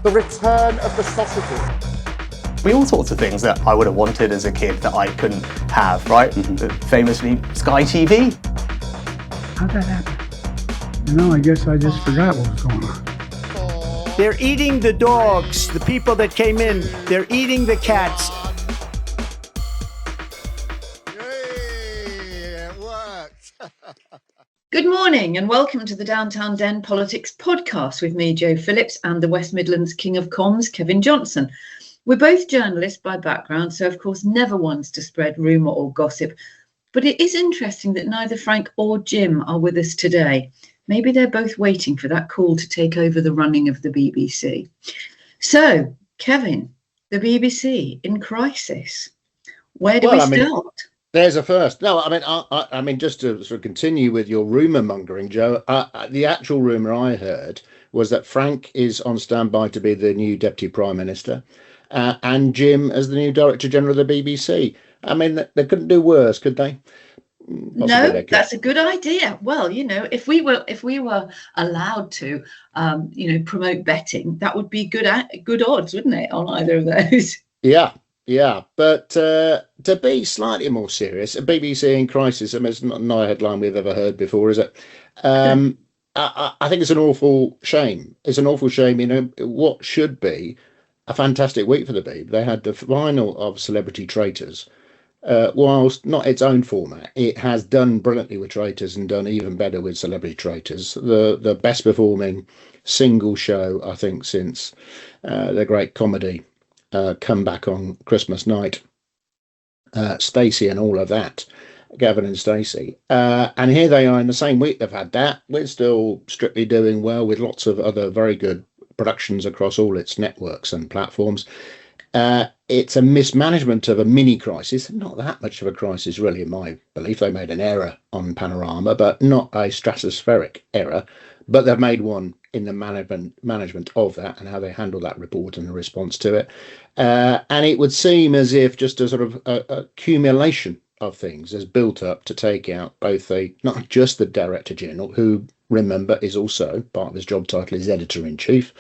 the return of the sausages. All sorts of things that I would have wanted as a kid that I couldn't have, right? Famously, Sky TV. How'd that happen? I guess I just forgot what was going on. They're eating the dogs, the people that came in. They're eating the cats. Hey, it worked. Good morning and welcome to the Downtown Den Politics podcast with me, Joe Phillips, and the West Midlands King of Comms, Kevin Johnson. We're both journalists by background, so of course never ones to spread rumour or gossip. But it is interesting that neither Frank or Jim are with us today. Maybe they're both waiting for that call to take over the running of the BBC. So, Kevin, the BBC in crisis. Where do we start? There's a first. No, I mean, just to sort of continue with your rumour mongering, Joe. The actual rumour I heard was that Frank is on standby to be the new Deputy Prime Minister, and Jim as the new Director General of the BBC. I mean, they couldn't do worse, could they? Possibly no, they could. That's a good idea. Well, if we were allowed to, promote betting, that would be good odds, wouldn't it, on either of those? Yeah, but to be slightly more serious, a BBC in crisis, I mean, it's not a headline we've ever heard before, is it? I think it's an awful shame. It's an awful shame, what should be a fantastic week for the Beeb. They had the final of Celebrity Traitors. Whilst not its own format, it has done brilliantly with Traitors and done even better with Celebrity Traitors. The best performing single show, I think, since the great comedy comeback on Christmas night. Stacey and all of that, Gavin and Stacey. And here they are in the same week they've had that. We're still strictly doing well with lots of other very good productions across all its networks and platforms. It's a mismanagement of a mini crisis, not that much of a crisis really in my belief. They made an error on Panorama, but not a stratospheric error, but they've made one in the management of that and how they handle that report and the response to it. And it would seem as if just a sort of accumulation of things has built up to take out both not just the Director General, who, remember, is also part of his job title is Editor-in-Chief,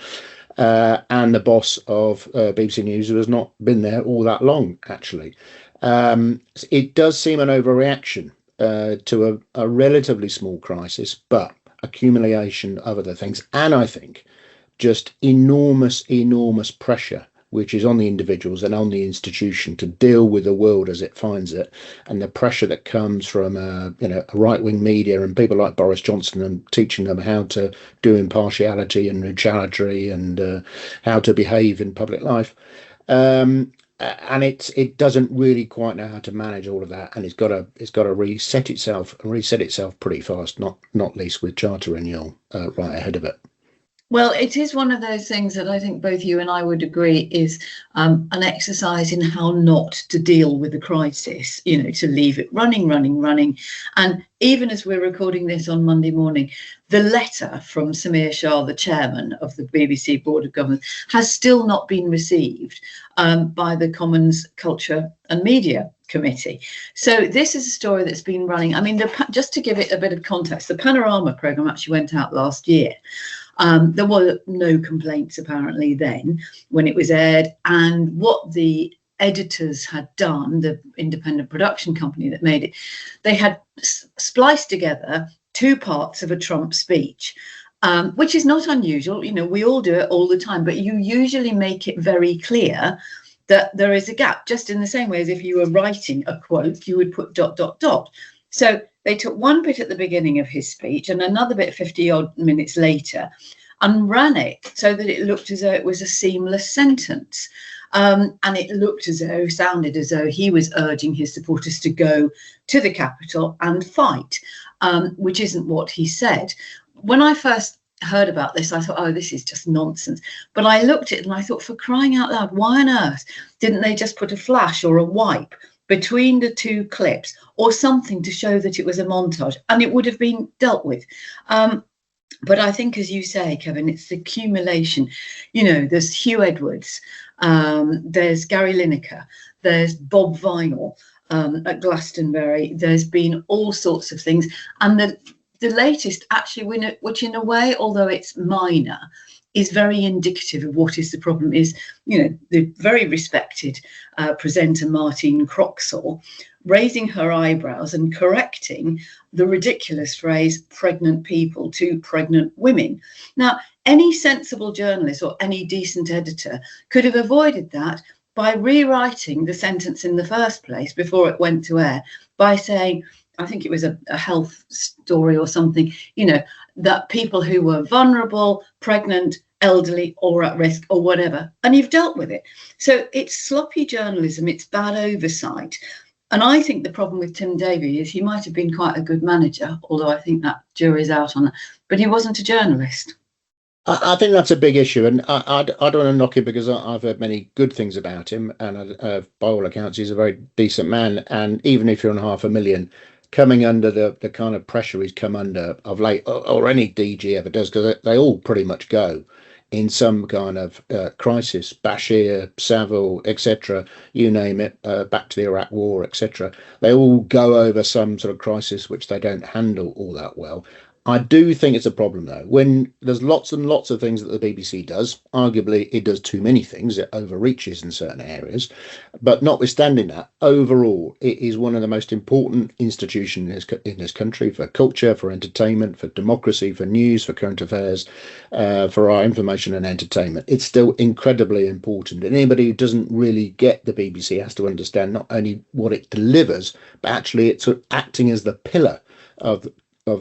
and the boss of BBC News, who has not been there all that long, actually. It does seem an overreaction to a relatively small crisis, but accumulation of other things. And I think just enormous pressure, which is on the individuals and on the institution to deal with the world as it finds it, and the pressure that comes from a right-wing media and people like Boris Johnson and teaching them how to do impartiality and neutrality and how to behave in public life. And it doesn't really quite know how to manage all of that, and it's got to reset itself pretty fast, not least with charter renewal right ahead of it. Well, it is one of those things that I think both you and I would agree is an exercise in how not to deal with the crisis, to leave it running. And even as we're recording this on Monday morning, the letter from Samir Shah, the chairman of the BBC Board of Governors, has still not been received by the Commons Culture and Media Committee. So this is a story that's been running. I mean, just to give it a bit of context, the Panorama programme actually went out last year. There were no complaints apparently then when it was aired, and what the editors had done, the independent production company that made it, they had spliced together two parts of a Trump speech, which is not unusual. We all do it all the time, but you usually make it very clear that there is a gap, just in the same way as if you were writing a quote, you would put ... So they took one bit at the beginning of his speech and another bit 50 odd minutes later and ran it so that it looked as though it was a seamless sentence. And it sounded as though he was urging his supporters to go to the Capitol and fight, which isn't what he said. When I first heard about this, I thought, this is just nonsense. But I looked at it and I thought, for crying out loud, why on earth didn't they just put a flash or a wipe between the two clips or something to show that it was a montage, and it would have been dealt with? But I think, as you say, Kevin, it's the accumulation. There's Hugh Edwards, there's Gary Lineker, there's Bob Vinell at Glastonbury. There's been all sorts of things. And the latest, actually, which in a way, although it's minor, is very indicative of what is the problem. Is, you know, the very respected presenter Martine Croxall raising her eyebrows and correcting the ridiculous phrase pregnant people to pregnant women. Now, any sensible journalist or any decent editor could have avoided that by rewriting the sentence in the first place before it went to air, by saying, I think it was a health story or something, you know, that people who were vulnerable, pregnant, elderly, or at risk, or whatever, and you've dealt with it. So it's sloppy journalism, it's bad oversight. And I think the problem with Tim Davie is he might have been quite a good manager, although I think that jury's out on that, but he wasn't a journalist. I think that's a big issue, and I don't want to knock him because I've heard many good things about him, and by all accounts, he's a very decent man. And even if you're on 500,000, coming under the kind of pressure he's come under of late, or any DG ever does, because they all pretty much go in some kind of crisis, Bashir, Savile, etc., you name it, back to the Iraq War, etc. They all go over some sort of crisis which they don't handle all that well. I do think it's a problem, though, when there's lots and lots of things that the BBC does. Arguably, it does too many things. It overreaches in certain areas. But notwithstanding that, overall, it is one of the most important institutions in this country for culture, for entertainment, for democracy, for news, for current affairs, for our information and entertainment. It's still incredibly important. And anybody who doesn't really get the BBC has to understand not only what it delivers, but actually it's acting as the pillar of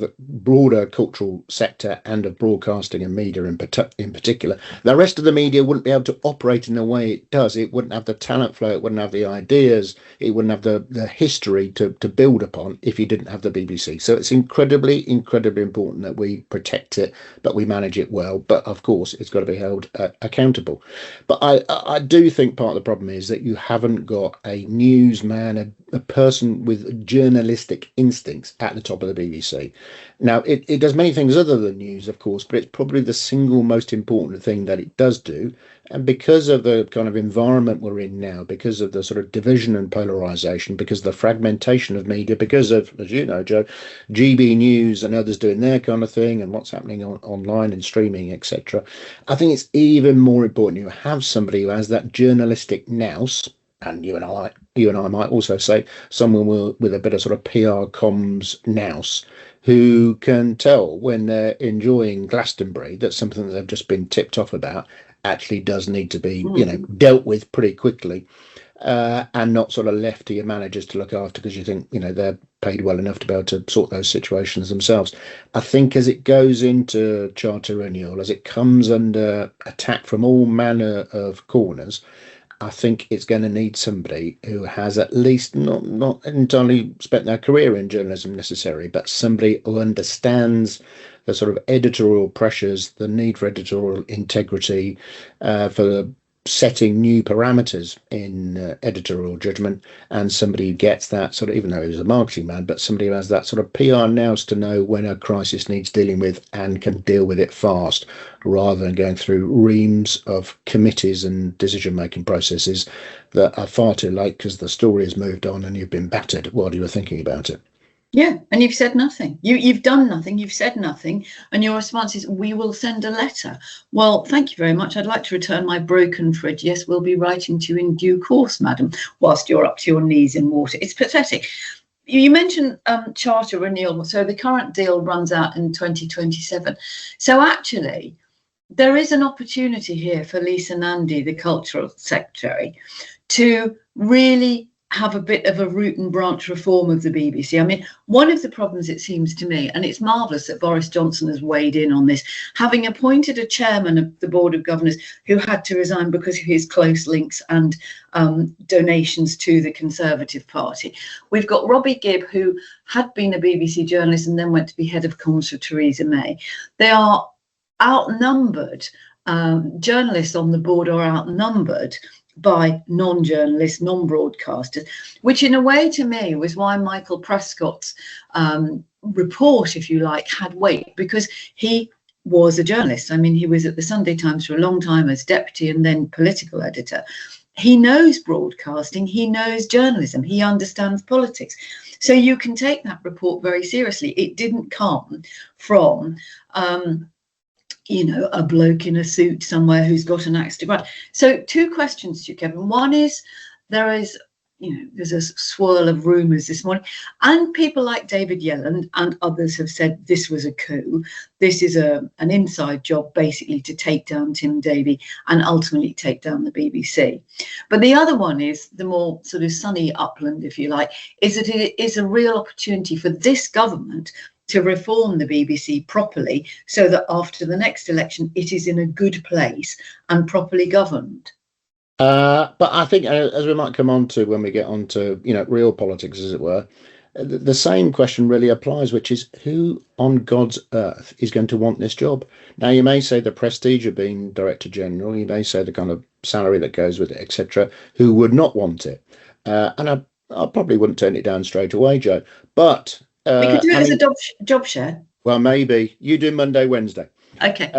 the broader cultural sector and of broadcasting and media in particular. The rest of the media wouldn't be able to operate in the way it does. It wouldn't have the talent flow, it wouldn't have the ideas, it wouldn't have the history to build upon if you didn't have the BBC. So it's incredibly important that we protect it, but we manage it well. But of course, it's got to be held accountable. But I do think part of the problem is that you haven't got a newsman, a person with journalistic instincts at the top of the BBC. Now, it does many things other than news, of course, but it's probably the single most important thing that it does do. And because of the kind of environment we're in now, because of the sort of division and polarisation, because of the fragmentation of media, because of, as you know, Joe, GB News and others doing their kind of thing and what's happening online and streaming, etc., I think it's even more important you have somebody who has that journalistic nous. And you and I might also say someone with a bit of sort of PR comms nous, who can tell when they're enjoying Glastonbury that something that they've just been tipped off about actually does need to be, dealt with pretty quickly, and not sort of left to your managers to look after because you think, they're paid well enough to be able to sort those situations themselves. I think as it goes into charter renewal, as it comes under attack from all manner of corners, I think it's going to need somebody who has at least not entirely spent their career in journalism necessarily, but somebody who understands the sort of editorial pressures, the need for editorial integrity, for setting new parameters in editorial judgment, and somebody who gets that sort of, even though he's a marketing man, but somebody who has that sort of PR nous to know when a crisis needs dealing with and can deal with it fast, rather than going through reams of committees and decision-making processes that are far too late because the story has moved on and you've been battered while you were thinking about it. Yeah, and you've said nothing. You've done nothing. You've said nothing. And your response is, we will send a letter. Well, thank you very much. I'd like to return my broken fridge. Yes, we'll be writing to you in due course, madam, whilst you're up to your knees in water. It's pathetic. You mentioned charter renewal. So the current deal runs out in 2027. So actually, there is an opportunity here for Lisa Nandy, the cultural secretary, to really have a bit of a root and branch reform of the BBC. I mean, one of the problems, it seems to me, and it's marvellous that Boris Johnson has weighed in on this, having appointed a chairman of the Board of Governors who had to resign because of his close links and donations to the Conservative Party. We've got Robbie Gibb, who had been a BBC journalist and then went to be head of comms for Theresa May. They are outnumbered. Journalists on the board are outnumbered by non-journalists, non-broadcasters, which in a way to me was why Michael Prescott's report, if you like, had weight, because he was a journalist. I mean, he was at the Sunday Times for a long time as deputy and then political editor. He knows broadcasting, he knows journalism, he understands politics. So you can take that report very seriously. It didn't come from a bloke in a suit somewhere who's got an axe to grind. So 2 questions to you, Kevin. One is, there's a swirl of rumours this morning, and people like David Yellen and others have said this was a coup. This is an inside job, basically, to take down Tim Davie and ultimately take down the BBC. But the other one is the more sort of sunny upland, if you like, is that it is a real opportunity for this government to reform the BBC properly, so that after the next election, it is in a good place and properly governed. But I think, as we might come on to when we get on to, real politics, as it were, the same question really applies, which is who on God's earth is going to want this job? Now, you may say the prestige of being Director General, you may say the kind of salary that goes with it, etc. Who would not want it? And I probably wouldn't turn it down straight away, Joe. But we could do it as a job share. Well, maybe you do Monday, Wednesday. Okay.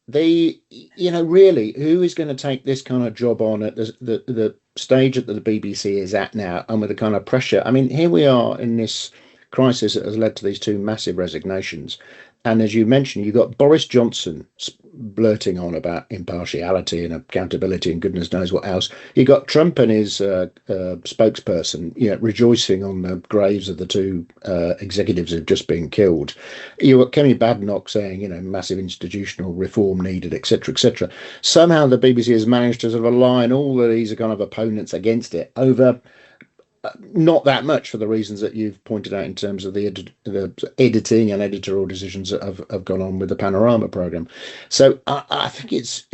Really, who is going to take this kind of job on at the stage that the BBC is at now, and with the kind of pressure? I mean, here we are in this crisis that has led to these 2 massive resignations. And as you mentioned, you've got Boris Johnson blurting on about impartiality and accountability and goodness knows what else. You've got Trump and his spokesperson, rejoicing on the graves of the 2 executives who've just been killed. You've got Kemi Badenoch saying, massive institutional reform needed, etc., etc. Somehow the BBC has managed to sort of align all of these kind of opponents against it over not that much, for the reasons that you've pointed out in terms of the editing and editorial decisions that have gone on with the Panorama programme. So I think it's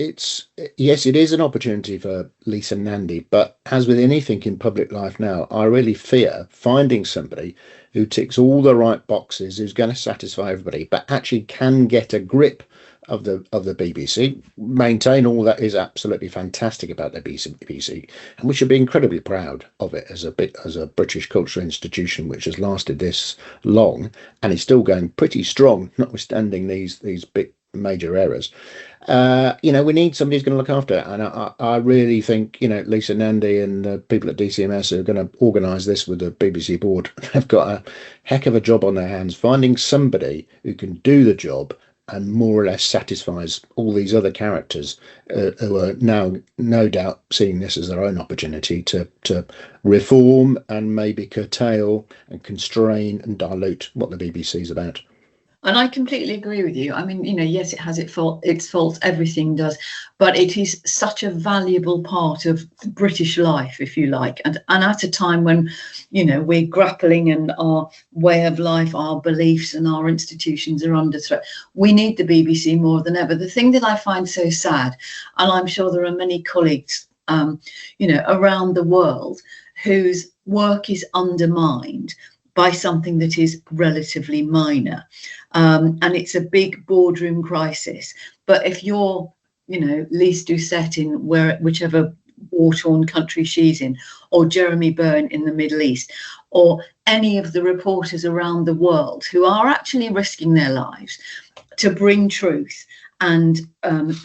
yes, it is an opportunity for Lisa Nandy, but as with anything in public life now, I really fear finding somebody who ticks all the right boxes, who's going to satisfy everybody, but actually can get a grip of the BBC, maintain all that is absolutely fantastic about the BBC, and we should be incredibly proud of it as a British cultural institution which has lasted this long and is still going pretty strong, notwithstanding these big major errors. We need somebody who's going to look after it, and I really think Lisa Nandy and the people at DCMS are going to organise this with the BBC board. They've got a heck of a job on their hands, finding somebody who can do the job and more or less satisfies all these other characters who are now no doubt seeing this as their own opportunity to reform and maybe curtail and constrain and dilute what the BBC is about. And I completely agree with you. I mean, yes, it has its faults, everything does, but it is such a valuable part of British life, if you like. And at a time when, we're grappling and our way of life, our beliefs and our institutions are under threat, we need the BBC more than ever. The thing that I find so sad, and I'm sure there are many colleagues, around the world whose work is undermined by something that is relatively minor. And it's a big boardroom crisis. But if you're, Lise Doucette in whichever war-torn country she's in, or Jeremy Byrne in the Middle East, or any of the reporters around the world who are actually risking their lives to bring truth and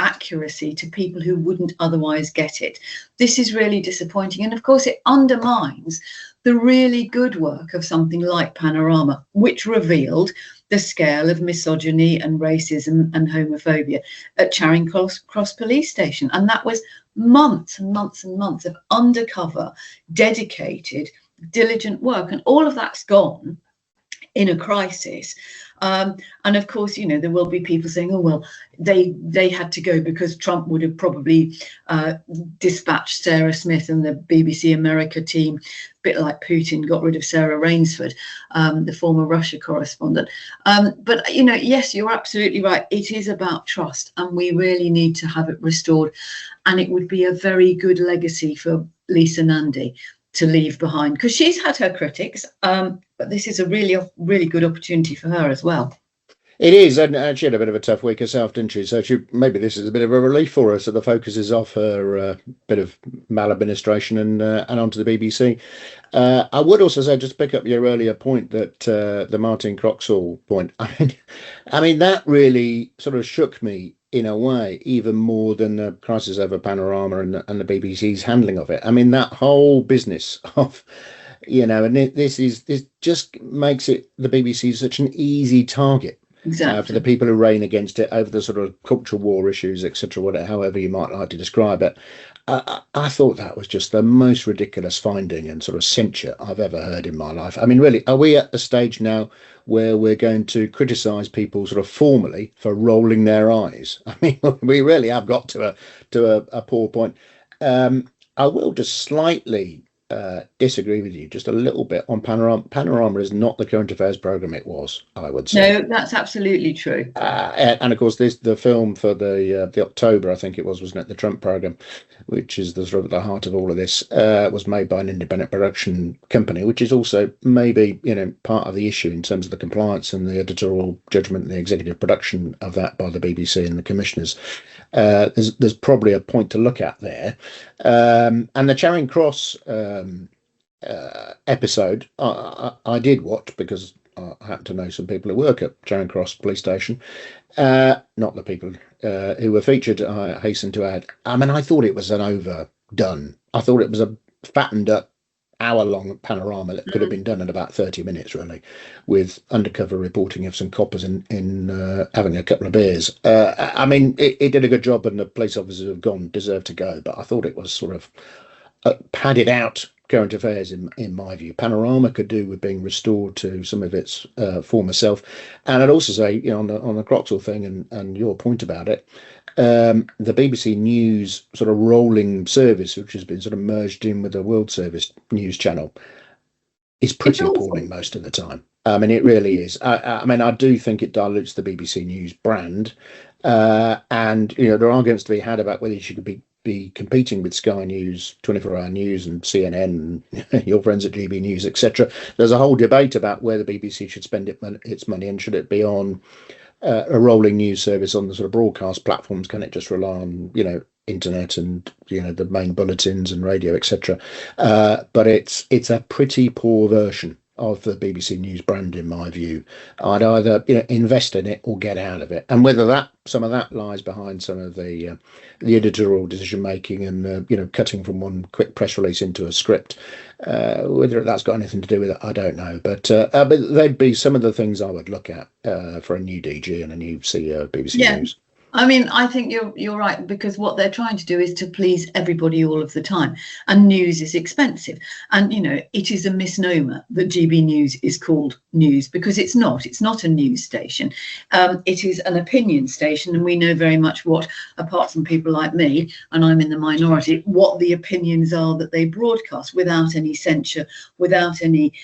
accuracy to people who wouldn't otherwise get it, this is really disappointing. And of course, it undermines the really good work of something like Panorama, which revealed the scale of misogyny and racism and homophobia at Charing Cross Police Station. And that was months and months and months of undercover, dedicated, diligent work. And all of that's gone in a crisis. And of course, there will be people saying, oh, well, they had to go because Trump would have probably dispatched Sarah Smith and the BBC America team, a bit like Putin got rid of Sarah Rainsford, the former Russia correspondent. But, yes, you're absolutely right. It is about trust, and we really need to have it restored. And it would be a very good legacy for Lisa Nandy to leave behind, because she's had her critics, but this is a really good opportunity for her as well. It is, and she had a bit of a tough week herself, didn't she? So maybe this is a bit of a relief for her, so the focus is off her bit of maladministration and onto the BBC. I would also say, just to pick up your earlier point, that the Martin Croxall point, I mean that really sort of shook me in a way, even more than the crisis over Panorama and the BBC's handling of it. I mean, that whole business of, and this just makes it, the BBC, such an easy target. Exactly. for the people who reign against it over the sort of cultural war issues, etc., whatever, however you might like to describe it. I thought that was just the most ridiculous finding and sort of censure I've ever heard in my life. I mean, really, are we at the stage now where we're going to criticise people sort of formally for rolling their eyes? I mean, we really have got to a poor point. I will just slightly disagree with you just a little bit on Panorama. Panorama is not the current affairs program it was, I would say. No, that's absolutely true. And of course, the film for the October, I think it wasn't it? The Trump program, which is the sort of the heart of all of this, was made by an independent production company, which is also maybe part of the issue in terms of the compliance and the editorial judgment and the executive production of that by the BBC and the commissioners. There's probably a point to look at there, and the Charing Cross episode I did watch because I happen to know some people who work at Charing Cross Police Station, not the people who were featured, I hasten to add. I mean, I thought it was an overdone. I thought it was a fattened up hour-long panorama that could have been done in about 30 minutes, really, with undercover reporting of some coppers in having a couple of beers. I mean, it did a good job, and the police officers who have gone deserve to go, but I thought it was sort of padded out current affairs in my view. Panorama could do with being restored to some of its former self. And I'd also say, on the Croxall thing and your point about it, the BBC News sort of rolling service, which has been sort of merged in with the World Service News channel, is pretty appalling most of the time. I mean, it really is. I mean, I do think it dilutes the BBC News brand. And, there are arguments to be had about whether you should be competing with Sky News, 24-hour News and CNN and your friends at GB News, etc. There's a whole debate about where the BBC should spend its money, and should it be on a rolling news service on the sort of broadcast platforms? Can it just rely on, internet and, the main bulletins and radio, etc.? But it's a pretty poor version of the BBC News brand, in my view. I'd either invest in it or get out of it. And whether some of that lies behind some of the editorial decision making and cutting from one quick press release into a script, whether that's got anything to do with it, I don't know. But they'd be some of the things I would look at for a new DG and a new CEO of BBC News. I mean, I think you're right, because what they're trying to do is to please everybody all of the time, and news is expensive. And it is a misnomer that GB News is called news, because it's not. It's not a news station. It is an opinion station, and we know very much what, apart from people like me, and I'm in the minority, what the opinions are that they broadcast, without any censure, without any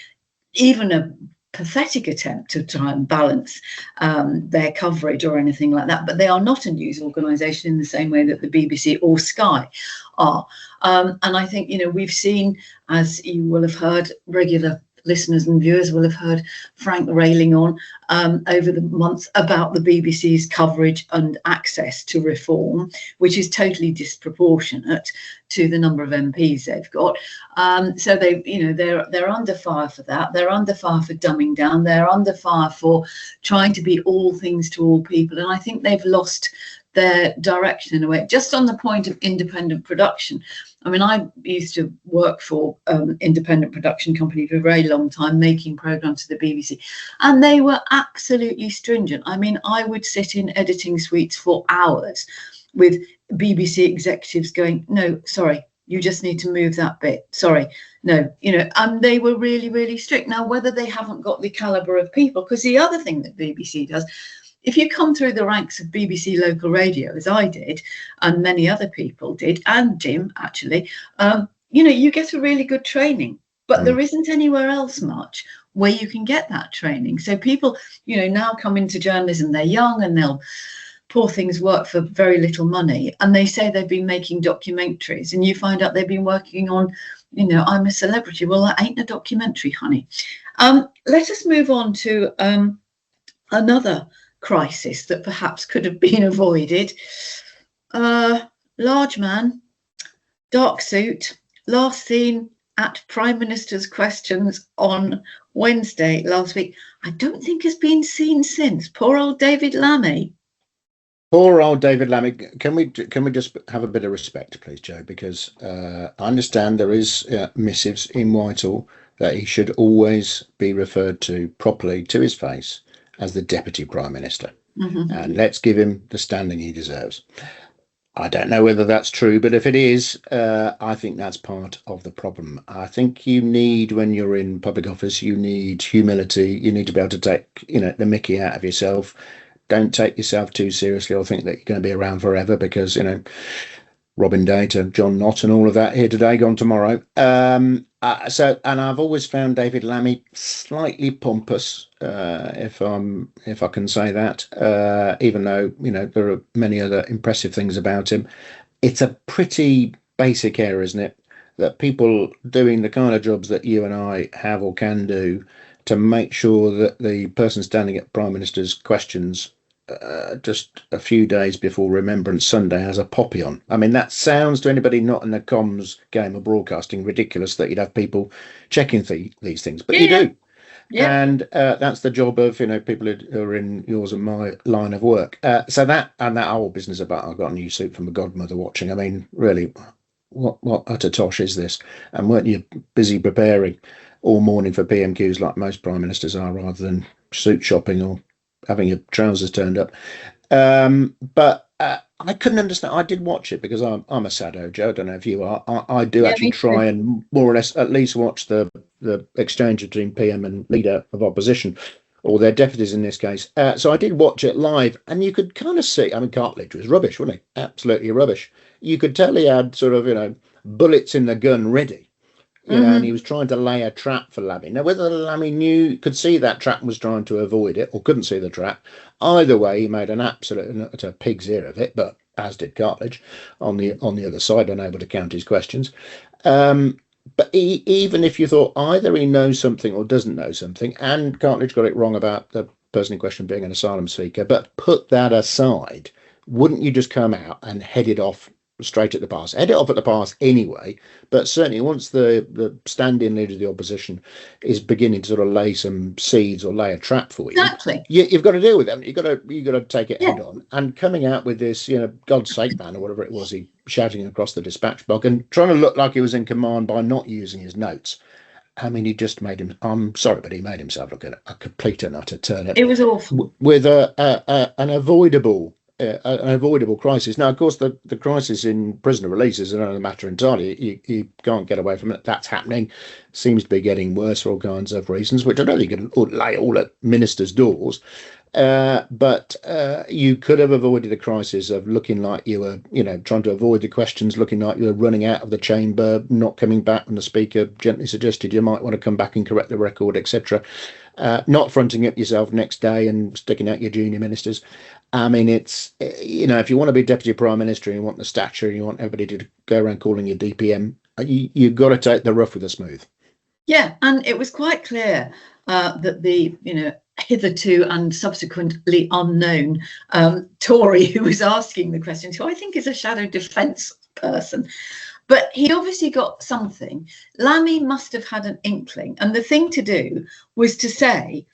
even a pathetic attempt to try and balance their coverage or anything like that. But they are not a news organisation in the same way that the BBC or Sky are. And I think, we've seen, as you will have heard, regular listeners and viewers will have heard Frank railing on over the months about the BBC's coverage and access to reform, which is totally disproportionate to the number of MPs they've got. So they're under fire for that. They're under fire for dumbing down. They're under fire for trying to be all things to all people. And I think they've lost their direction in a way. Just on the point of independent production, I mean, I used to work for independent production company for a very long time, making programmes for the BBC, and they were absolutely stringent. I mean, I would sit in editing suites for hours with BBC executives going, no, sorry, you just need to move that bit. Sorry, no, and they were really, really strict. Now, whether they haven't got the calibre of people, because the other thing that BBC does, if you come through the ranks of BBC local radio, as I did, and many other people did, and Jim, actually, you get a really good training. But there isn't anywhere else much where you can get that training. So people, now come into journalism, they're young and they'll, poor things, work for very little money. And they say they've been making documentaries, and you find out they've been working on, I'm a Celebrity. Well, that ain't a documentary, honey. Let us move on to another crisis that perhaps could have been avoided. Large man, dark suit, last seen at Prime Minister's questions on Wednesday last week. I don't think has been seen since. Poor old David Lammy. Poor old David Lammy. Can we just have a bit of respect, please, Joe? Because I understand there is missives in Whitehall that he should always be referred to properly to his face as the Deputy Prime Minister. Mhm. And let's give him the standing he deserves. I don't know whether that's true, but if it is, I think that's part of the problem. I think you need, when you're in public office, you need humility. You need to be able to take, the mickey out of yourself. Don't take yourself too seriously or think that you're going to be around forever because, Robin Day to John Knott and all of that, here today, gone tomorrow. And I've always found David Lammy slightly pompous, if I can say that, even though, there are many other impressive things about him. It's a pretty basic error, isn't it? That people doing the kind of jobs that you and I have or can do to make sure that the person standing at Prime Minister's questions just a few days before Remembrance Sunday has a poppy on. I mean, that sounds to anybody not in the comms game of broadcasting ridiculous that you'd have people checking these things, but you do. Yeah. And that's the job of people who are in yours and my line of work. So that whole business about I've got a new suit from a godmother watching. I mean, really, what utter tosh is this? And weren't you busy preparing all morning for PMQs like most prime ministers are, rather than suit shopping or having your trousers turned up? But I couldn't understand. I did watch it because I'm a saddo, Joe. I don't know if you are. I do actually try and more or less at least watch the exchange between PM and leader of opposition, or their deputies in this case. So I did watch it live, and you could kind of see. I mean, Cartledge was rubbish, wasn't he? Absolutely rubbish. You could tell he had sort of bullets in the gun ready. And he was trying to lay a trap for Lammy. Now, whether Lammy could see that trap and was trying to avoid it, or couldn't see the trap, either way, he made an absolute and utter pig's ear of it. But as did Cartledge on the other side, unable to count his questions. But even if you thought either he knows something or doesn't know something, and Cartledge got it wrong about the person in question being an asylum seeker, but put that aside, wouldn't you just come out and head it off straight at the pass? Head it off at the pass anyway, but certainly once the stand-in leader of the opposition is beginning to sort of lay some seeds or lay a trap for you, exactly, you've got to deal with them. You've got to take it head on. And coming out with this, God's sake, man, or whatever it was, he shouting across the dispatch box and trying to look like he was in command by not using his notes. I mean, he just made him. I'm sorry, but he made himself look at a complete and utter turnip. It was awful with an avoidable crisis. Now, of course, the crisis in prisoner release is another matter entirely. You can't get away from it. That's happening. Seems to be getting worse for all kinds of reasons, which I don't think you can lay all at ministers' doors. But you could have avoided the crisis of looking like you were, trying to avoid the questions, looking like you were running out of the chamber, not coming back when the speaker gently suggested you might want to come back and correct the record, etc. Not fronting up yourself next day and sticking out your junior ministers. I mean, it's, if you want to be Deputy Prime Minister and you want the stature and you want everybody to go around calling you DPM, you've got to take the rough with the smooth. Yeah, and it was quite clear that the, hitherto and subsequently unknown Tory who was asking the questions, who I think is a shadow defence person, but he obviously got something. Lammy must have had an inkling, and the thing to do was to say,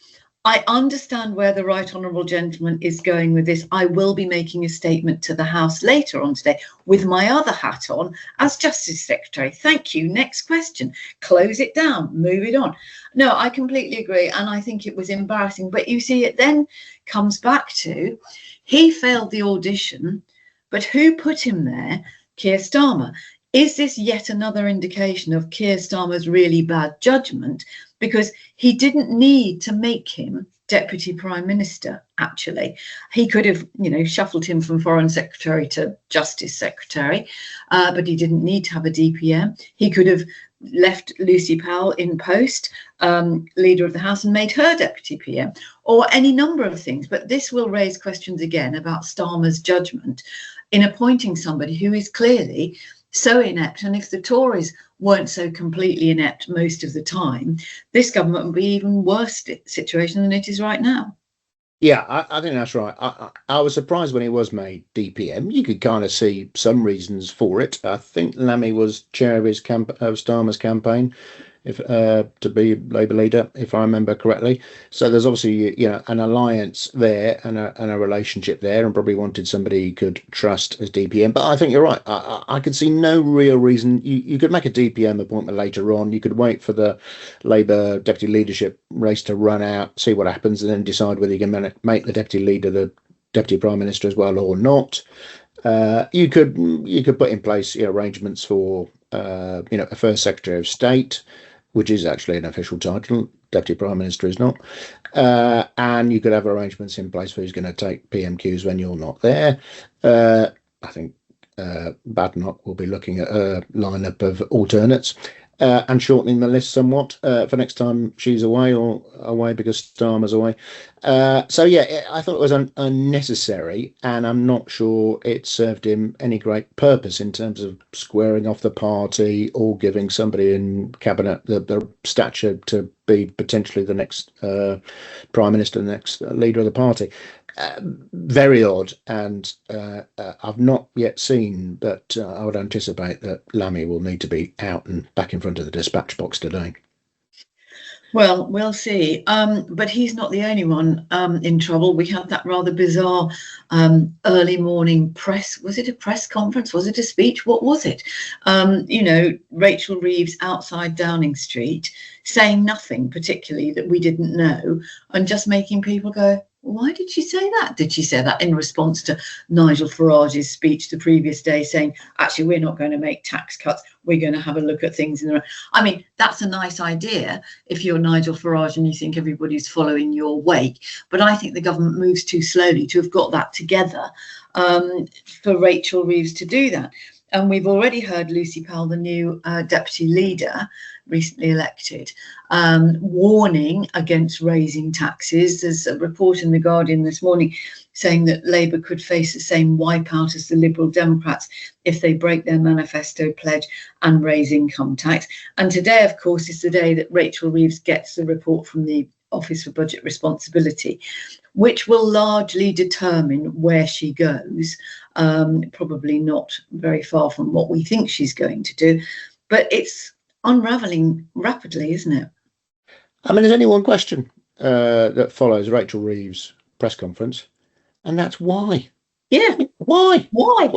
I understand where the right honourable gentleman is going with this. I will be making a statement to the House later on today with my other hat on as Justice Secretary. Thank you. Next question. Close it down. Move it on. No, I completely agree. And I think it was embarrassing. But you see, it then comes back to he failed the audition, but who put him there? Keir Starmer. Is this yet another indication of Keir Starmer's really bad judgment? Because he didn't need to make him Deputy Prime Minister, actually. He could have, shuffled him from Foreign Secretary to Justice Secretary, but he didn't need to have a DPM. He could have left Lucy Powell in post, Leader of the House, and made her Deputy PM, or any number of things. But this will raise questions again about Starmer's judgment in appointing somebody who is clearly so inept. And if the Tories weren't so completely inept most of the time, this government would be even worse situation than it is right now. Yeah, I think that's right. I was surprised when he was made DPM. You could kind of see some reasons for it. I think Lammy was chair of Starmer's campaign. if to be Labour leader, if I remember correctly. So there's obviously an alliance there and a relationship there, and probably wanted somebody he could trust as DPM. But I think you're right. I could see no real reason. You could make a DPM appointment later on. You could wait for the Labour deputy leadership race to run out, see what happens, and then decide whether you can make the deputy leader the deputy prime minister as well or not. You could put in place arrangements for a first secretary of state, which is actually an official title. Deputy Prime Minister is not. And you could have arrangements in place for who's going to take PMQs when you're not there. I think Badenoch will be looking at a lineup of alternates and shortening the list somewhat for next time she's away or away because Starmer's away. So yeah, I thought it was unnecessary, and I'm not sure it served him any great purpose in terms of squaring off the party or giving somebody in cabinet the stature to be potentially the next prime minister, the next leader of the party. Very odd, and I've not yet seen, but I would anticipate that Lammy will need to be out and back in front of the dispatch box today. Well, we'll see. But he's not the only one in trouble. We had that rather bizarre early morning press. Was it a press conference? Was it a speech? What was it? Rachel Reeves outside Downing Street saying nothing particularly that we didn't know, and just making people go, why did she say that? Did she say that in response to Nigel Farage's speech the previous day saying, actually, we're not going to make tax cuts. We're going to have a look at things. I mean, that's a nice idea if you're Nigel Farage and you think everybody's following your wake. But I think the government moves too slowly to have got that together for Rachel Reeves to do that. And we've already heard Lucy Powell, the new deputy leader, recently elected, warning against raising taxes. There's a report in The Guardian this morning saying that Labour could face the same wipeout as the Liberal Democrats if they break their manifesto pledge and raise income tax. And today, of course, is the day that Rachel Reeves gets the report from the Office for Budget Responsibility, which will largely determine where she goes. Probably not very far from what we think she's going to do, but it's unraveling rapidly, isn't it? I mean, there's only one question that follows Rachel Reeves' press conference, and that's why. Yeah. Why?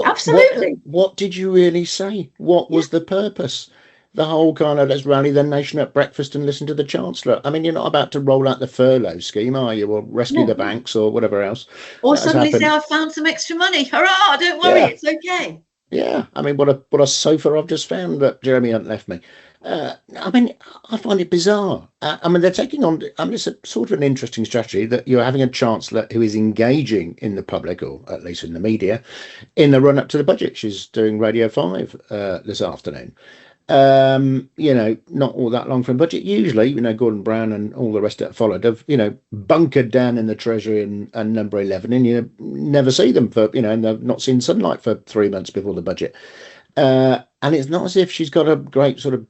Absolutely. What did you really say? What was the purpose? The whole kind of let's rally the nation at breakfast and listen to the Chancellor. I mean, you're not about to roll out the furlough scheme, are you? Or rescue the banks or whatever else. Or suddenly say, I found some extra money. Hurrah, don't worry, it's okay. Yeah. I mean, what a sofa I've just found that Jeremy Hunt left me. I mean, I find it bizarre. I mean, they're taking on, it's a sort of an interesting strategy that you're having a Chancellor who is engaging in the public, or at least in the media, in the run up to the budget. She's doing Radio 5 this afternoon. Not all that long from budget. Usually, Gordon Brown and all the rest that followed have, bunkered down in the Treasury and number 11, and you never see them for, and they've not seen sunlight for 3 months before the budget. And it's not as if she's got a great sort of,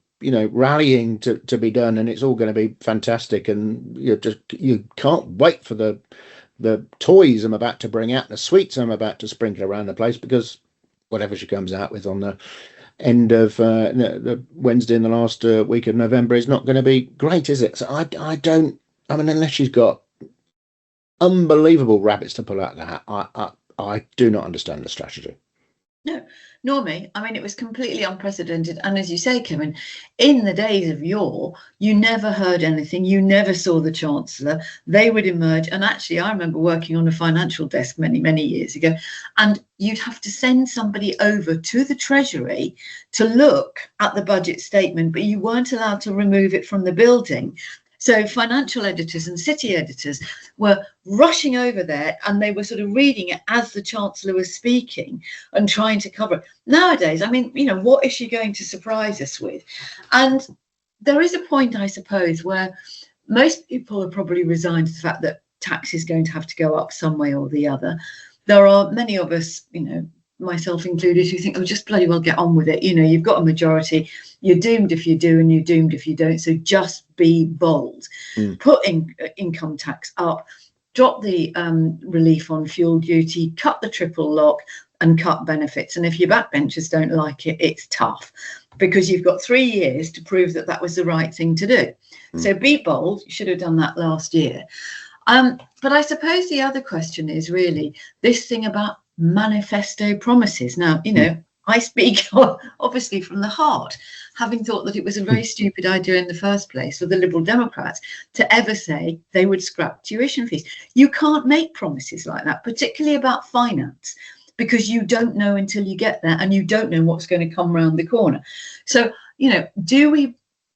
rallying to be done, and it's all going to be fantastic. And you can't wait for the toys I'm about to bring out, the sweets I'm about to sprinkle around the place, because whatever she comes out with on the end of the Wednesday in the last week of November is not going to be great, is it? So I mean, unless she's got unbelievable rabbits to pull out of the hat, I do not understand the strategy. No, nor me. I mean, it was completely unprecedented. And as you say, Kevin, in the days of yore, you never heard anything. You never saw the Chancellor. They would emerge. And actually, I remember working on a financial desk many, many years ago, and you'd have to send somebody over to the Treasury to look at the budget statement, but you weren't allowed to remove it from the building. So financial editors and city editors were rushing over there, and they were sort of reading it as the Chancellor was speaking and trying to cover it. Nowadays, I mean, what is she going to surprise us with? And there is a point, I suppose, where most people are probably resigned to the fact that tax is going to have to go up some way or the other. There are many of us, myself included, who think, just bloody well get on with it. You've got a majority. You're doomed if you do, and you're doomed if you don't. So just be bold. Put income tax up, drop the relief on fuel duty, cut the triple lock, and cut benefits. And if your backbenchers don't like it, it's tough, because you've got 3 years to prove that that was the right thing to do. So be bold. You should have done that last year. But I suppose the other question is really this thing about manifesto promises. Now, you know, I speak obviously from the heart, having thought that it was a very stupid idea in the first place for the Liberal Democrats to ever say they would scrap tuition fees. You can't make promises like that, particularly about finance, because you don't know until you get there, and you don't know what's going to come around the corner. So, you know,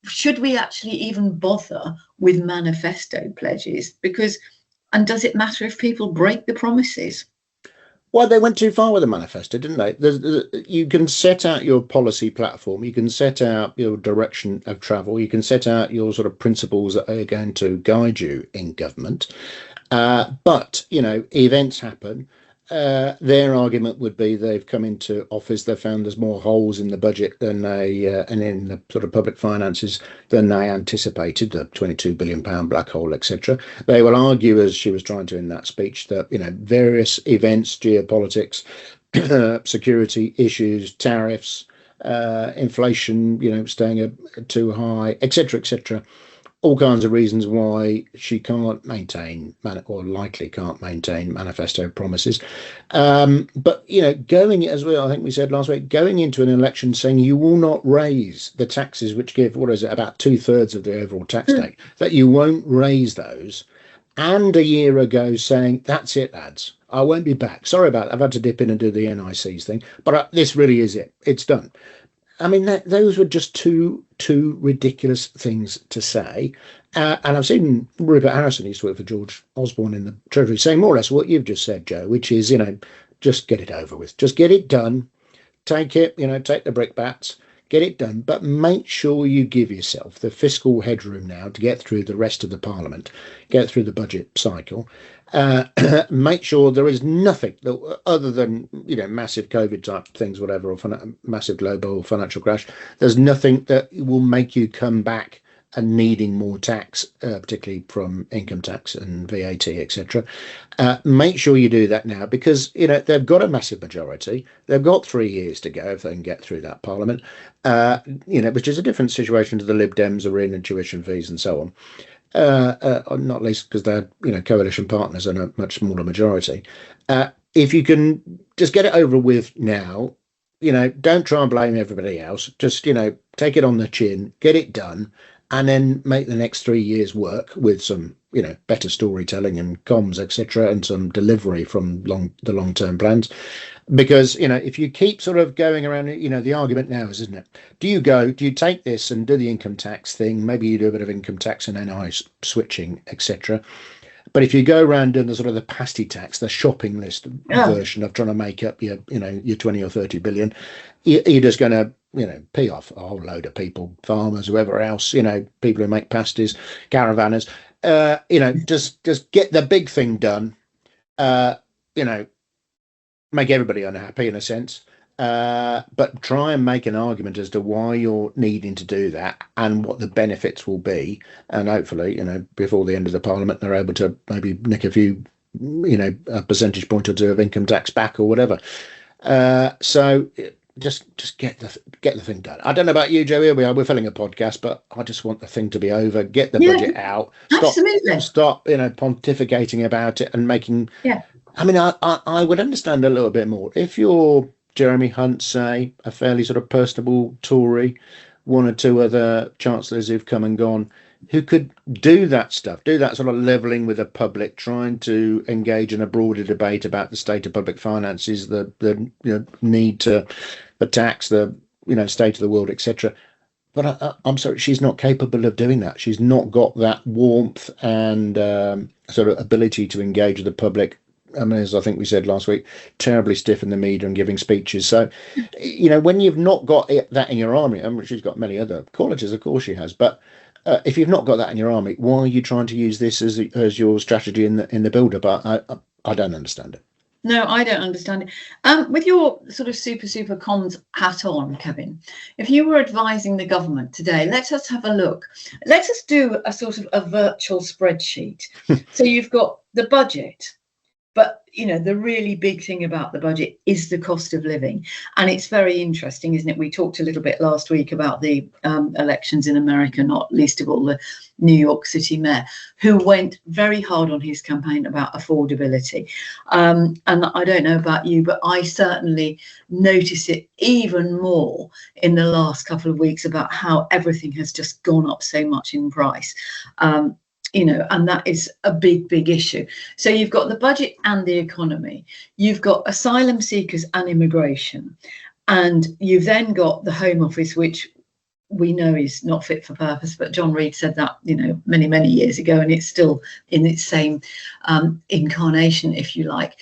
should we actually even bother with manifesto pledges? Because, and does it matter if people break the promises? Well, they went too far with the manifesto, didn't they? You can set out your policy platform, you can set out your direction of travel, you can set out your sort of principles that are going to guide you in government. But, you know, events happen. Their argument would be they've come into office, they've found there's more holes in the budget than and in the sort of public finances than they anticipated, the £22 billion black hole, etc. They will argue, as she was trying to in that speech, that, you know, various events, geopolitics, security issues, tariffs, inflation, you know, staying too high, etc., all kinds of reasons why she can't maintain, or likely can't maintain, manifesto promises. But, you know, going, as I think we said last week, going into an election saying you will not raise the taxes which give, what is it, about 2/3 of the overall tax take, that you won't raise those, and a year ago saying, that's it, lads, I won't be back. Sorry about it. I've had to dip in and do the NICs thing, but this really is it. It's done. I mean, those were just two ridiculous things to say. And I've seen Rupert Harrison, used to work for George Osborne in the Treasury, saying more or less what you've just said, Joe, which is, you know, just get it over with. Just get it done. Take it, you know, take the brickbats, get it done. But make sure you give yourself the fiscal headroom now to get through the rest of the Parliament, get through the budget cycle. Make sure there is nothing that, other than, you know, massive COVID type things, whatever, or massive global financial crash, there's nothing that will make you come back and needing more tax, particularly from income tax and VAT, etc. Make sure you do that now, because, you know, they've got a massive majority. They've got 3 years to go if they can get through that Parliament, you know, which is a different situation to the Lib Dems are in, and tuition fees and so on. Not least because they're, you know, coalition partners and a much smaller majority. If you can just get it over with now, you know, don't try and blame everybody else. Just, you know, take it on the chin, get it done, and then make the next 3 years work with some, you know, better storytelling and comms, etc., and some delivery from the long-term plans. Because, you know, if you keep sort of going around, you know, the argument now is, isn't it? Do you take this and do the income tax thing? Maybe you do a bit of income tax and NI switching, etc. But if you go around doing the sort of the pasty tax, the shopping list version of trying to make up your, you know, your 20 or 30 billion, you're just going to, you know, pee off a whole load of people, farmers, whoever else, you know, people who make pasties, caravanners, you know, just get the big thing done, you know, make everybody unhappy in a sense, but try and make an argument as to why you're needing to do that and what the benefits will be. And hopefully, you know, before the end of the Parliament, they're able to maybe nick a few, you know, a percentage point or two of income tax back or whatever. So just get the thing done. I don't know about you, Joe. Here we are. We're filling a podcast, but I just want the thing to be over. Get the budget out. Stop, you know, pontificating about it and making. Yeah. I mean, I would understand a little bit more if you're Jeremy Hunt, say, a fairly sort of personable Tory, one or two other chancellors who've come and gone, who could do that stuff, do that sort of levelling with the public, trying to engage in a broader debate about the state of public finances, the you know, need to the tax, the, you know, state of the world, etc. But I'm sorry, she's not capable of doing that. She's not got that warmth and sort of ability to engage with the public. I mean, as I think we said last week, terribly stiff in the media and giving speeches. So, you know, when you've not got that in your army, I mean, she's got many other qualities, of course she has, but if you've not got that in your army, why are you trying to use this as your strategy in the build-up? I don't understand it. No, I don't understand it. With your sort of super comms hat on, Kevin, if you were advising the government today, let us have a look. Let us do a sort of a virtual spreadsheet. So you've got the budget, But, the really big thing about the budget is the cost of living. And it's very interesting, isn't it? We talked a little bit last week about the elections in America, not least of all the New York City mayor, who went very hard on his campaign about affordability. And I don't know about you, but I certainly notice it even more in the last couple of weeks about how everything has just gone up so much in price. And that is a big, big issue. So you've got the budget and the economy. You've got asylum seekers and immigration. And you've then got the Home Office, which we know is not fit for purpose. But John Reeves said that, many, many years ago, and it's still in its same incarnation, if you like.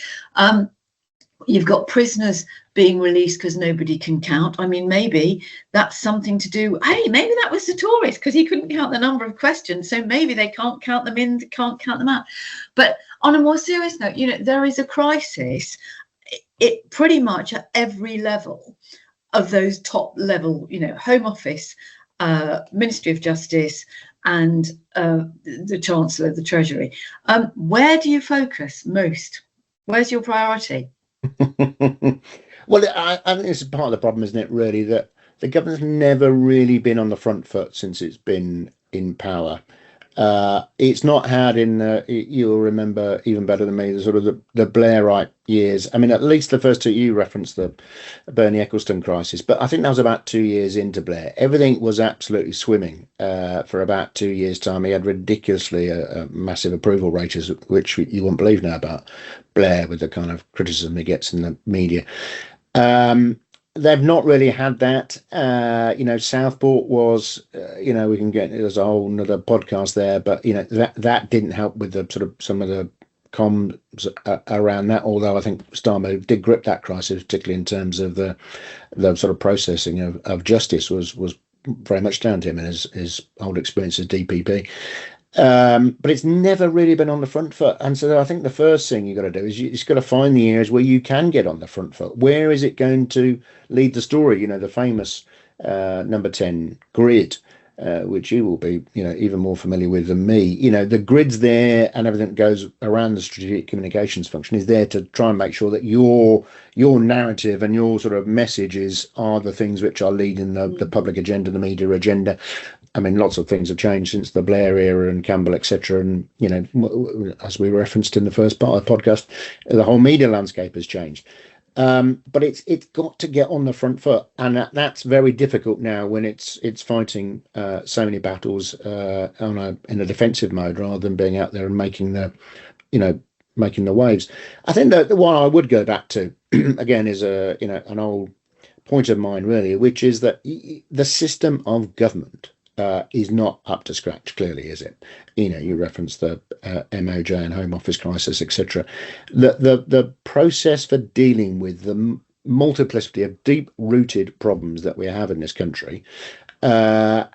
You've got prisoners being released because nobody can count. I mean, maybe that's something to do. Hey, maybe that was the Tories because he couldn't count the number of questions. So maybe they can't count them in, can't count them out. But on a more serious note, there is a crisis. It pretty much at every level of those top level, Home Office, Ministry of Justice, and the Chancellor of the Treasury. Where do you focus most? Where's your priority? Well, I think this is part of the problem, isn't it, really, that the government's never really been on the front foot since it's been in power. It's not had you'll remember even better than me, the sort of the Blairite years. I mean, at least the first two, you referenced the Bernie Ecclestone crisis, but I think that was about 2 years into Blair. Everything was absolutely swimming for about 2 years' time. He had ridiculously massive approval ratings, which you won't believe now about Blair with the kind of criticism he gets in the media. They've not really had that. Southport was, we can get, there's a whole another podcast there, but, that didn't help with the sort of some of the comms around that, although I think Starmer did grip that crisis, particularly in terms of the sort of processing of justice was very much down to him and his old experience as DPP. But it's never really been on the front foot. And so I think the first thing you've got to do is you've got to find the areas where you can get on the front foot. Where is it going to lead the story? The famous number 10 grid, which you will be, even more familiar with than me. The grid's there and everything that goes around the strategic communications function is there to try and make sure that your narrative and your sort of messages are the things which are leading the public agenda, the media agenda. I mean, lots of things have changed since the Blair era and Campbell, etc. And, as we referenced in the first part of the podcast, the whole media landscape has changed. But it's got to get on the front foot. And that's very difficult now when it's fighting so many battles in a defensive mode rather than being out there and making the waves. I think that the one I would go back to, again, is an old point of mine, really, which is that the system of government is not up to scratch, clearly, is it? You referenced the MOJ and Home Office crisis, etc. The process for dealing with the multiplicity of deep-rooted problems that we have in this country, the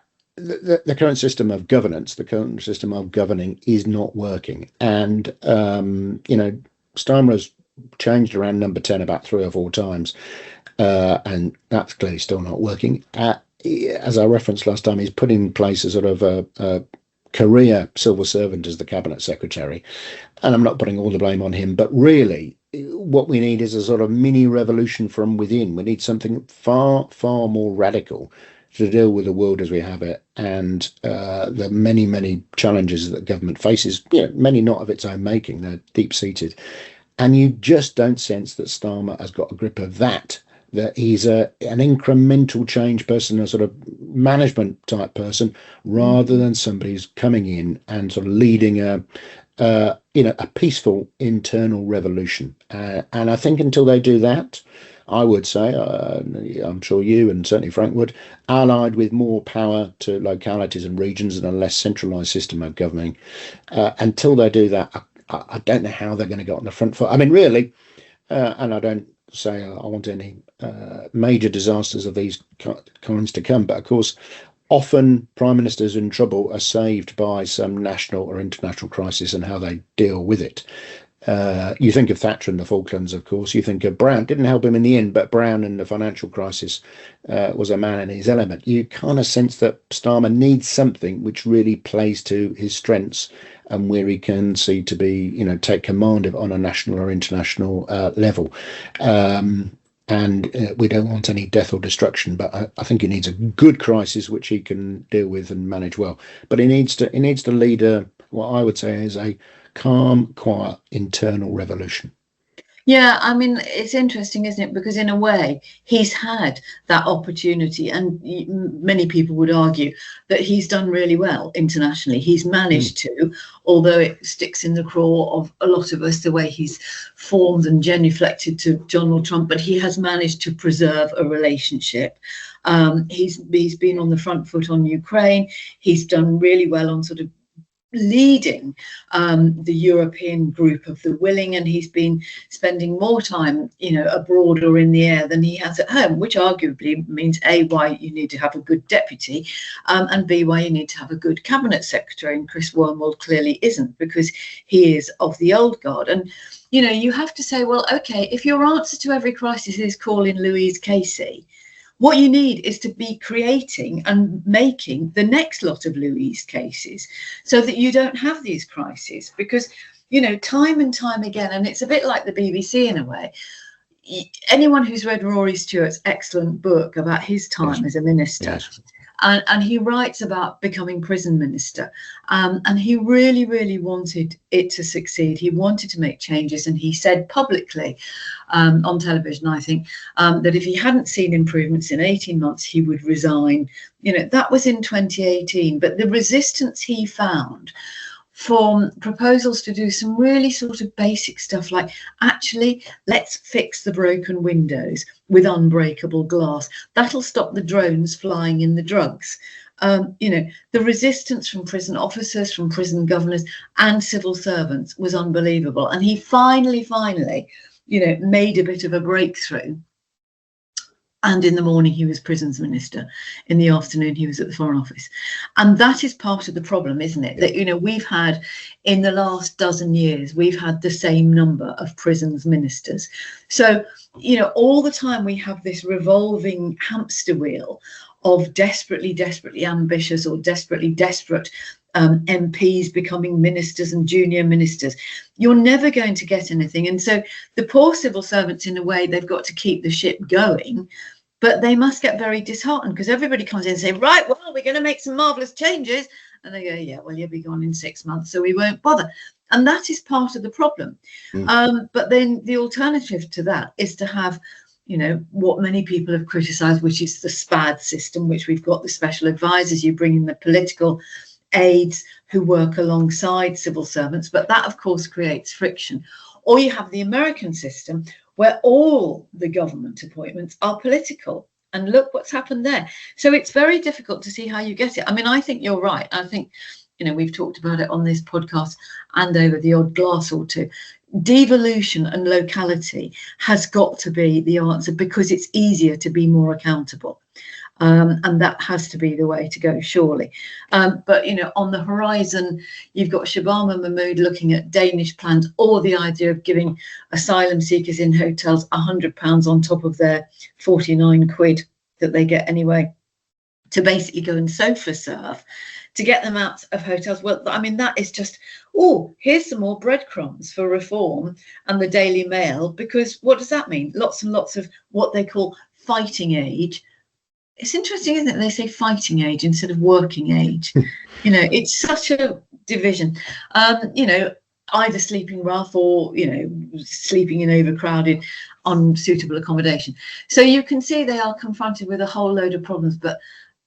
current system of governance, the current system of governing is not working. And, Starmer has changed around number 10 about 3 or 4 times, and that's clearly still not working. As I referenced last time, he's put in place a sort of a career civil servant as the cabinet secretary. And I'm not putting all the blame on him, but really what we need is a sort of mini revolution from within. We need something far, far more radical to deal with the world as we have it and the many, many challenges that government faces, many not of its own making, they're deep-seated. And you just don't sense that Starmer has got a grip of that he's an incremental change person, a sort of management type person, rather than somebody who's coming in and sort of leading a peaceful internal revolution. And I think until they do that, I would say, I'm sure you and certainly Frank would, allied with more power to localities and regions and a less centralised system of governing, until they do that, I don't know how they're going to get on the front foot. I mean, really, and I don't say I want any major disasters of these kinds to come, but of course often prime ministers in trouble are saved by some national or international crisis and how they deal with it. You think of Thatcher and the Falklands, of course. You think of Brown. Didn't help him in the end, but Brown in the financial crisis was a man in his element. You kind of sense that Starmer needs something which really plays to his strengths and where he can see to be, take command of on a national or international level. And we don't want any death or destruction, but I think he needs a good crisis which he can deal with and manage well. But he needs to lead what I would say is a calm, quiet internal revolution. Yeah, I mean, it's interesting, isn't it? Because in a way, he's had that opportunity, and many people would argue that he's done really well internationally. He's managed to, although it sticks in the craw of a lot of us, the way he's formed and genuflected to Donald Trump, but he has managed to preserve a relationship. He's been on the front foot on Ukraine. He's done really well on sort of leading the European group of the willing, and he's been spending more time, abroad or in the air than he has at home, which arguably means A, why you need to have a good deputy, and B, why you need to have a good cabinet secretary. And Chris Wormald clearly isn't, because he is of the old guard. And you have to say, well, okay, if your answer to every crisis is calling Louise Casey, what you need is to be creating and making the next lot of Louise cases so that you don't have these crises. Because, time and time again, and it's a bit like the BBC in a way, anyone who's read Rory Stewart's excellent book about his time as a minister, and he writes about becoming prison minister, and he really, really wanted it to succeed. He wanted to make changes, and he said publicly on television, I think, that if he hadn't seen improvements in 18 months, he would resign. That was in 2018, but the resistance he found from proposals to do some really sort of basic stuff like, actually, let's fix the broken windows with unbreakable glass. That'll stop the drones flying in the drugs. The resistance from prison officers, from prison governors and civil servants was unbelievable. And he finally, made a bit of a breakthrough. And in the morning, he was prisons minister. In the afternoon, he was at the Foreign Office. And that is part of the problem, isn't it? That, we've had, in the last dozen years, we've had the same number of prisons ministers. So, all the time we have this revolving hamster wheel of desperately ambitious or desperately desperate MPs becoming ministers and junior ministers. You're never going to get anything. And so the poor civil servants, in a way, they've got to keep the ship going, but they must get very disheartened because everybody comes in and say, right, well, we're going to make some marvellous changes. And they go, yeah, well, you'll be gone in 6 months, so we won't bother. And that is part of the problem. But then the alternative to that is to have, what many people have criticised, which is the SPAD system, which we've got the special advisors. You bring in the political aides who work alongside civil servants, but that of course creates friction. Or you have the American system where all the government appointments are political, and look what's happened there. So it's very difficult to see how you get it. I mean, I think you're right. I think, we've talked about it on this podcast and over the odd glass or two. Devolution and locality has got to be the answer, because it's easier to be more accountable. And that has to be the way to go, surely. But, on the horizon, you've got Shabama Mahmood looking at Danish plans, or the idea of giving asylum seekers in hotels £100 on top of their 49 quid that they get anyway, to basically go and sofa surf, to get them out of hotels. Well, I mean, that is just, here's some more breadcrumbs for reform and the Daily Mail, because what does that mean? Lots and lots of what they call fighting age. It's interesting, isn't it? They say fighting age instead of working age. It's such a division. Either sleeping rough or, sleeping in overcrowded, unsuitable accommodation. So you can see they are confronted with a whole load of problems, but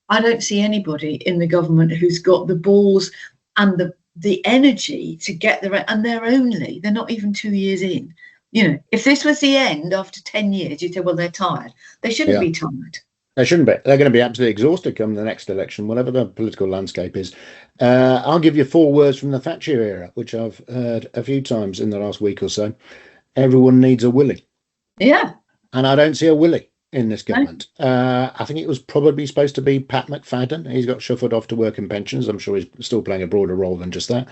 I don't see anybody in the government who's got the balls and the energy to get and they're not even 2 years in. If this was the end after 10 years, you'd say, well, they're tired. They shouldn't be tired. They shouldn't be. They're going to be absolutely exhausted come the next election, whatever the political landscape is. I'll give you 4 words from the Thatcher era, which I've heard a few times in the last week or so. Everyone needs a Willie. Yeah. And I don't see a Willie. in this government. I think it was probably supposed to be Pat McFadden. He's got shuffled off to work in pensions. I'm sure he's still playing a broader role than just that.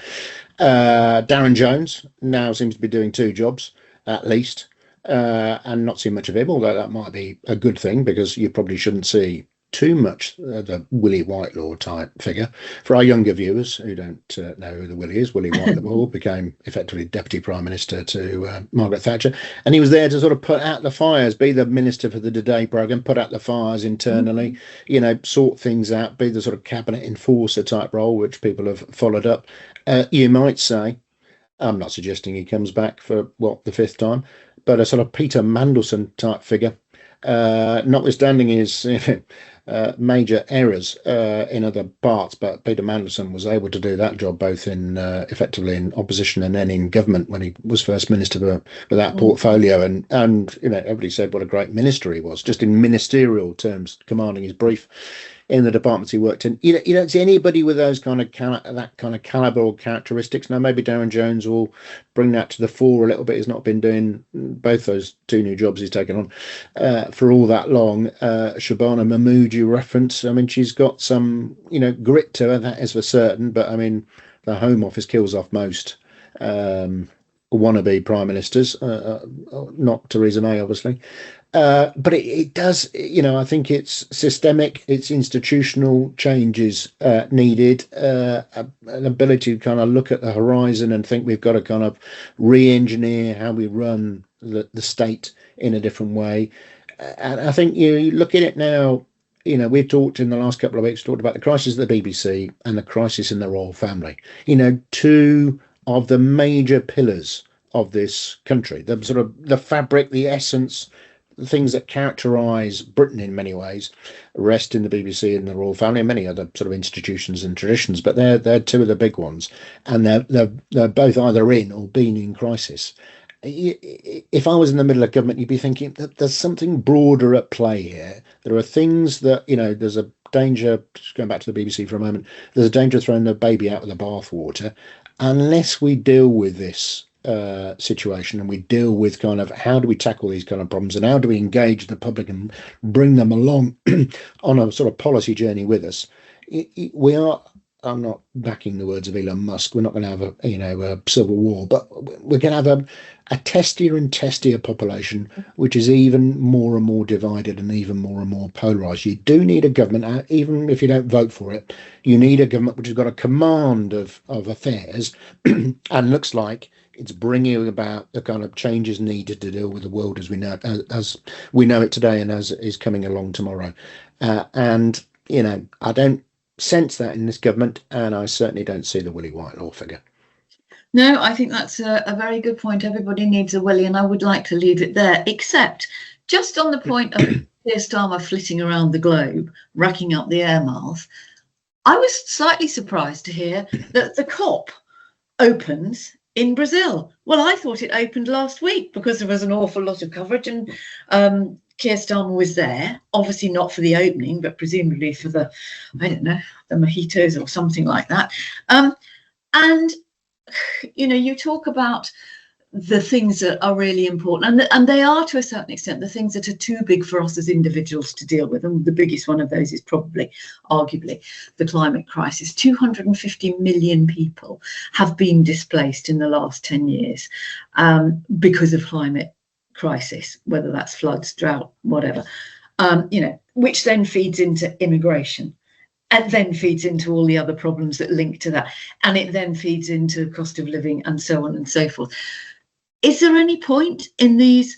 Darren Jones now seems to be doing 2 jobs at least, and not see much of him, although that might be a good thing because you probably shouldn't see too much the Willie Whitelaw type figure. For our younger viewers who don't know who the Willie is, Willie Whitelaw became effectively Deputy Prime Minister to Margaret Thatcher, and he was there to sort of put out the fires, be the Minister for the Today programme, put out the fires internally, sort things out, be the sort of cabinet enforcer type role, which people have followed up. You might say, I'm not suggesting he comes back for, the 5th time, but a sort of Peter Mandelson type figure, notwithstanding his major errors in other parts, but Peter Mandelson was able to do that job both in effectively in opposition and then in government when he was first minister for that portfolio, and everybody said what a great minister he was, just in ministerial terms, commanding his brief in the departments he worked in. You don't see anybody with those that kind of caliber or characteristics. Now maybe Darren Jones will bring that to the fore a little bit. He's not been doing both those 2 new jobs he's taken on for all that long. Shabana Mahmood, you reference, I mean, she's got some grit to her, that is for certain, but I mean the Home Office kills off most wannabe prime ministers, not Theresa May obviously. But it does, I think it's systemic, it's institutional changes needed, an ability to kind of look at the horizon and think we've got to kind of re-engineer how we run the state in a different way. And I think you look at it now, we've talked in the last couple of weeks, talked about the crisis at the BBC and the crisis in the royal family, 2 of the major pillars of this country, the sort of the fabric, the essence, the things that characterise Britain in many ways, rest in the BBC and the royal family and many other sort of institutions and traditions, but they're 2 of the big ones, and they're both either in or been in crisis. If I was in the middle of government, you'd be thinking that there's something broader at play here. There are things that, there's a danger, just going back to the BBC for a moment, there's a danger of throwing the baby out with the bathwater unless we deal with this situation and we deal with kind of how do we tackle these kind of problems and how do we engage the public and bring them along on a sort of policy journey with us. We are, I'm not backing the words of Elon Musk, we're not going to have a civil war, but we're going to have a testier and testier population which is even more and more divided and even more and more polarised. You do need a government, even if you don't vote for it, you need a government which has got a command of affairs and looks like it's bringing about the kind of changes needed to deal with the world as we know it today and as is coming along tomorrow. And I don't sense that in this government, and I certainly don't see the Willie Whitelaw figure. No, I think that's a very good point. Everybody needs a Willie, and I would like to leave it there, except just on the point of Keir Starmer flitting around the globe, racking up the air miles. I was slightly surprised to hear that the COP opens in Brazil. Well, I thought it opened last week because there was an awful lot of coverage, and Keir Starmer was there, obviously not for the opening, but presumably for the mojitos or something like that. And you talk about the things that are really important, and they are to a certain extent the things that are too big for us as individuals to deal with, and the biggest one of those is probably, arguably, the climate crisis. 250 million people have been displaced in the last 10 years because of climate crisis, whether that's floods, drought, whatever, which then feeds into immigration. And then feeds into all the other problems that link to that. And it then feeds into cost of living and so on and so forth. Is there any point in these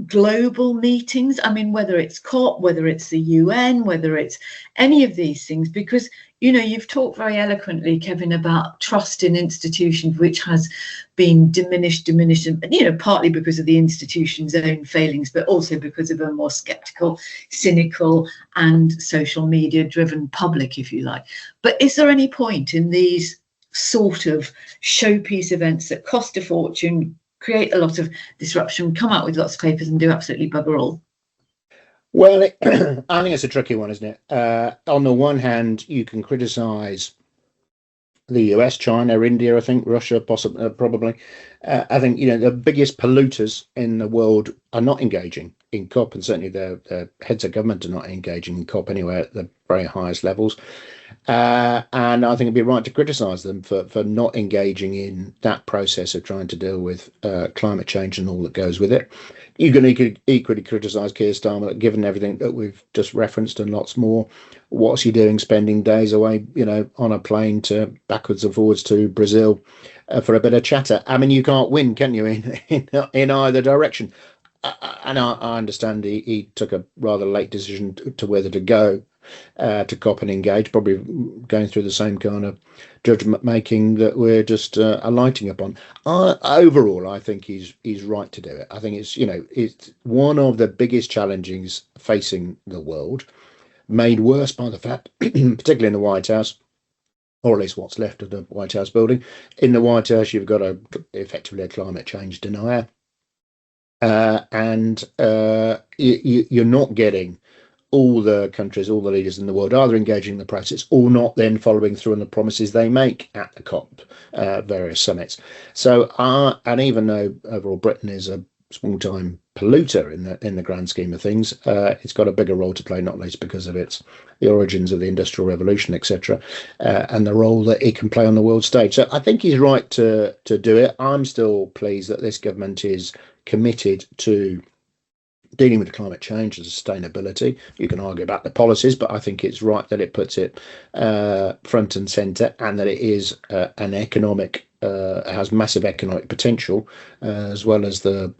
global meetings? I mean, whether it's COP, whether it's the UN, whether it's any of these things, because, you've talked very eloquently, Kevin, about trust in institutions, which has been diminished, and, partly because of the institution's own failings, but also because of a more sceptical, cynical and social media driven public, if you like. But is there any point in these sort of showpiece events that cost a fortune, create a lot of disruption, come out with lots of papers and do absolutely bugger all? Well, I think it's a tricky one, isn't it? On the one hand, you can criticise the US, China, India, I think, Russia, possibly, probably. I think, the biggest polluters in the world are not engaging in COP, and certainly their heads of government are not engaging in COP anyway at the very highest levels. And I think it'd be right to criticise them for not engaging in that process of trying to deal with climate change and all that goes with it. You can equally criticise Keir Starmer, given everything that we've just referenced and lots more. What's he doing, spending days away, on a plane to backwards and forwards to Brazil for a bit of chatter? I mean, you can't win, can you, in either direction? And I understand he took a rather late decision to whether to go to COP and engage, probably going through the same kind of judgment making that we're just alighting upon. Overall, I think he's right to do it. I think it's one of the biggest challenges facing the world, made worse by the fact, particularly in the White House, or at least what's left of the White House building. In the White House, you've got effectively a climate change denier. And you're not getting all the countries, all the leaders in the world either engaging in the process or not then following through on the promises they make at the COP various summits. So, and even though overall Britain is a small-time polluter in the grand scheme of things, it's got a bigger role to play, not least because of the origins of the Industrial Revolution, etc., and the role that it can play on the world stage. So I think he's right to do it. I'm still pleased that this government is committed to dealing with climate change and sustainability. You can argue about the policies, but I think it's right that it puts it front and centre, and that it is an economic, has massive economic potential, as well as the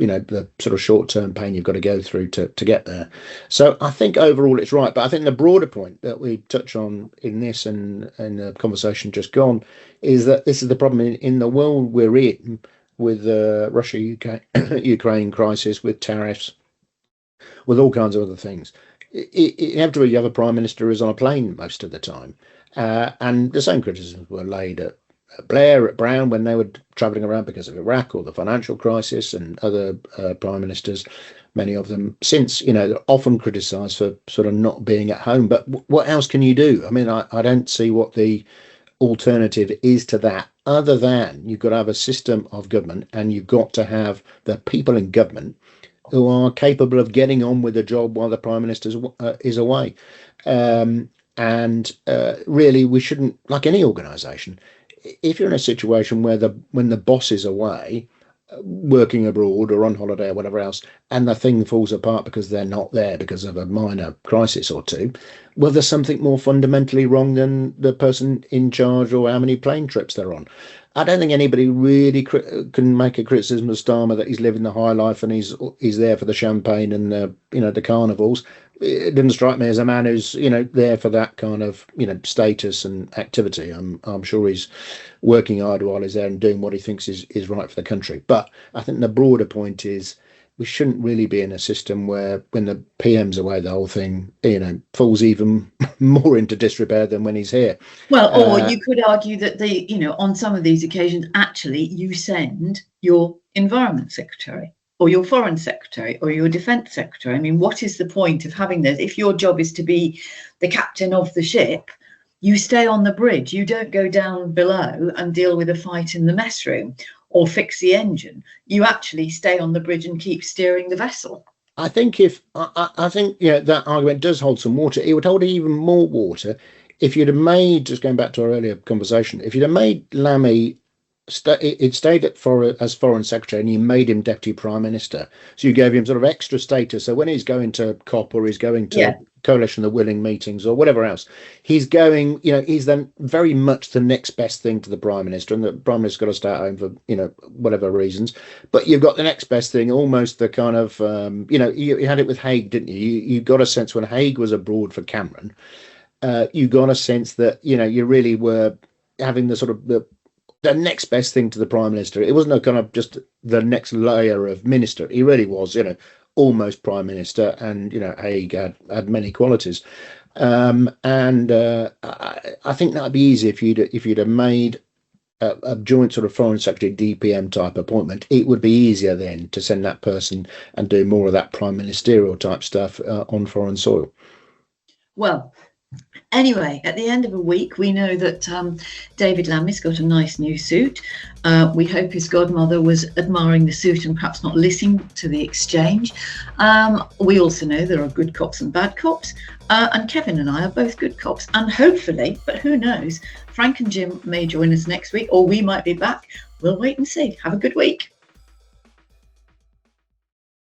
sort of short-term pain you've got to go through to get there. So I think overall it's right, but I think the broader point that we touch on in this and the conversation just gone is that this is the problem in the world we're in, with the Russia-Ukraine crisis, with tariffs, with all kinds of other things. Inevitably, you have a prime minister who's on a plane most of the time. And the same criticisms were laid at Blair, at Brown, when they were travelling around because of Iraq or the financial crisis, and other prime ministers, many of them since, they're often criticised for sort of not being at home. But what else can you do? I mean, I don't see what the alternative is to that, other than you've got to have a system of government, and you've got to have the people in government who are capable of getting on with the job while the Prime Minister is away. Really, we shouldn't, like any organisation, if you're in a situation where when the boss is away, working abroad or on holiday or whatever else, and the thing falls apart because they're not there because of a minor crisis or two, well, there's something more fundamentally wrong than the person in charge or how many plane trips they're on. I don't think anybody really can make a criticism of Starmer that he's living the high life and he's there for the champagne and the carnivals. It didn't strike me as a man who's there for that kind of status and activity. I'm sure he's working hard while he's there and doing what he thinks is right for the country. But I think the broader point is we shouldn't really be in a system where when the PM's away, the whole thing falls even more into disrepair than when he's here. Well, or you could argue that on some of these occasions, actually, you send your Environment Secretary or your Foreign Secretary or your Defence Secretary. I mean, what is the point of having those? If your job is to be the captain of the ship, you stay on the bridge. You don't go down below and deal with a fight in the mess room or fix the engine. You actually stay on the bridge and keep steering the vessel. I think that argument does hold some water. It would hold even more water if you'd have made, just going back to our earlier conversation, if you'd have made Lammy stayed as Foreign Secretary and you made him Deputy Prime Minister. So you gave him sort of extra status. So when he's going to COP or he's going to Coalition of the Willing meetings or whatever else, he's going, he's then very much the next best thing to the Prime Minister, and the Prime Minister's got to stay at home for, whatever reasons. But you've got the next best thing, almost the kind of, you had it with Hague, didn't you? You got a sense when Hague was abroad for Cameron, you got a sense that, you really were having the sort of the next best thing to the Prime Minister. It wasn't a kind of just the next layer of minister. He really was, almost Prime Minister, and Hague had many qualities. I think that'd be easy if you'd have made a joint sort of Foreign Secretary DPM type appointment. It would be easier then to send that person and do more of that prime ministerial type stuff on foreign soil. Well, Anyway, at the end of a week, we know that David Lammy's got a nice new suit. We hope his godmother was admiring the suit and perhaps not listening to the exchange. We also know there are good cops and bad cops. And Kevin and I are both good cops. And hopefully, but who knows, Frank and Jim may join us next week, or we might be back. We'll wait and see. Have a good week.